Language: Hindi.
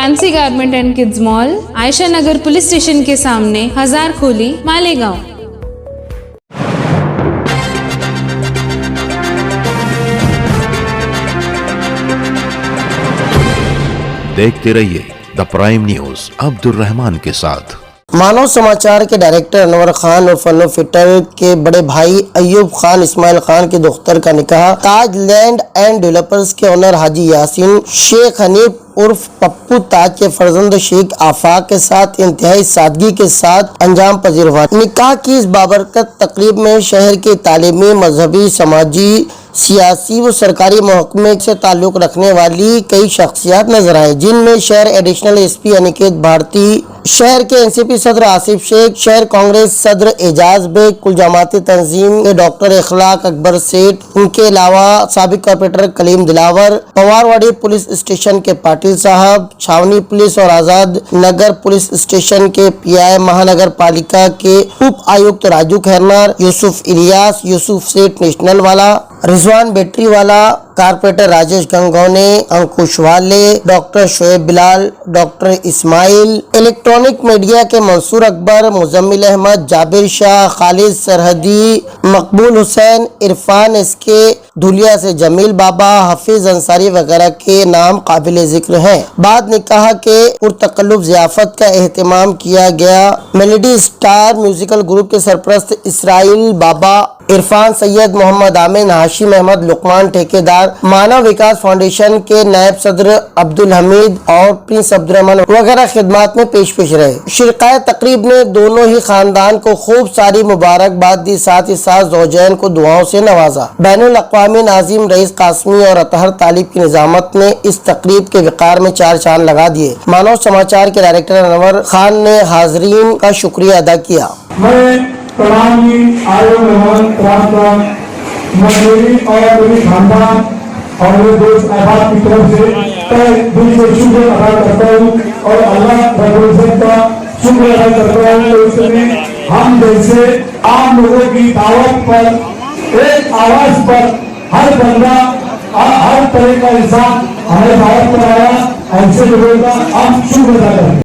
Fancy garment and kids mall, Ayesha Nagar police station के सामने, हजार खोली, मालेगांव। देखते रहिए the prime news Abdul Rahman के साथ। मानव समाचार के डायरेक्टर अनवर खान और फनो फिटर के बड़े भाई अयूब खान इस्माइल खान की दुख्तर का निकाह ताज लैंड एंड डेवलपर्स के ओनर हाजी यासीन शेख हनीफ उर्फ पप्पू ताज के फर्जंद शेख आफाक के साथ इंतहाई सादगी के साथ अंजाम पजीर हुआ। निकाह की इस बाबरकत तकरीब में शहर के तालीमी, मजहबी, समाजी, सियासी व सरकारी महकमे से ताल्लुक रखने वाली कई शख्सियात नजर आए, जिनमें शहर एडिशनल एसपी अनिकेत भारती, शहर के एनसीपी सदर आसिफ शेख, शहर कांग्रेस सदर एजाज बेग, कुल जमाती तंजीम के डॉक्टर इखलाक अकबर सेठ, उनके अलावा साबिक corporator Kaleem Dilawar, Pawarwadi police station के पाटिल साहब, छावनी पुलिस और आजाद नगर पुलिस स्टेशन के पीआई, महानगर पालिका के उप आयुक्त राजू खैरनार, यूसुफ इलियास, यूसुफ सेठ नेशनल वाला, रिजवान बैटरी वाला, कारपोरेटर राजेश गंगोने, अंकुश वाले, doctor Shoaib Bilal, doctor Ismail, electronic media के मंसूर अकबर, मुजम्मिल अहमद, जाबिर शाह, खालिद सरहदी, मकबूल हुसैन, इरफान एसके, धुलिया से जमील बाबा, हफीज अंसारी वगैरह के नाम काबिल जिक्र हैं। बाद निकाह के पुरतकल्लुफ ज़ियाफत का एहतमाम किया गया। मेलोडी स्टार म्यूजिकल ग्रुप के सरपरस्त इसराइल बाबा, इरफान सैयद, मोहम्मद आमिन, हाशिम अहमद, लुकमान ठेकेदार, मानव विकास फाउंडेशन के नायब सदर अब्दुल हमीद और प्रिंस अब्दुलरहमान वगैरह खिदमत में पेश रहे। शिरकाए तकरीब ने दोनों ही खानदान को खूब सारी मुबारकबाद दी, साथ ही साथ ज़ौजैन को दुआओं से नवाजा। बैनुल अक़वामी नाज़िम रईस कासमी और अतहर तालिब की निजामत ने इस तकरीब के विकार में चार चांद लगा दिए। मानव समाचार के डायरेक्टर अनवर खान ने हाजरीन का शुक्रिया अदा किया। तमाम आयोग मेहमान मजदूरी और मेरी खानदान और मेरे दोस्त अहबाब की तरफ से तहे दिल से शुक्र अदा करता हूँ और अल्लाह रब्बुल इज्जत का शुक्र अदा करता हूँ कि उसने हम जैसे आम लोगों की दावत पर एक आवाज पर हर बंदा हर तरह का इंसान हमें दावत पर आया। ऐसे लोगों का हम शुक्र अदा करें।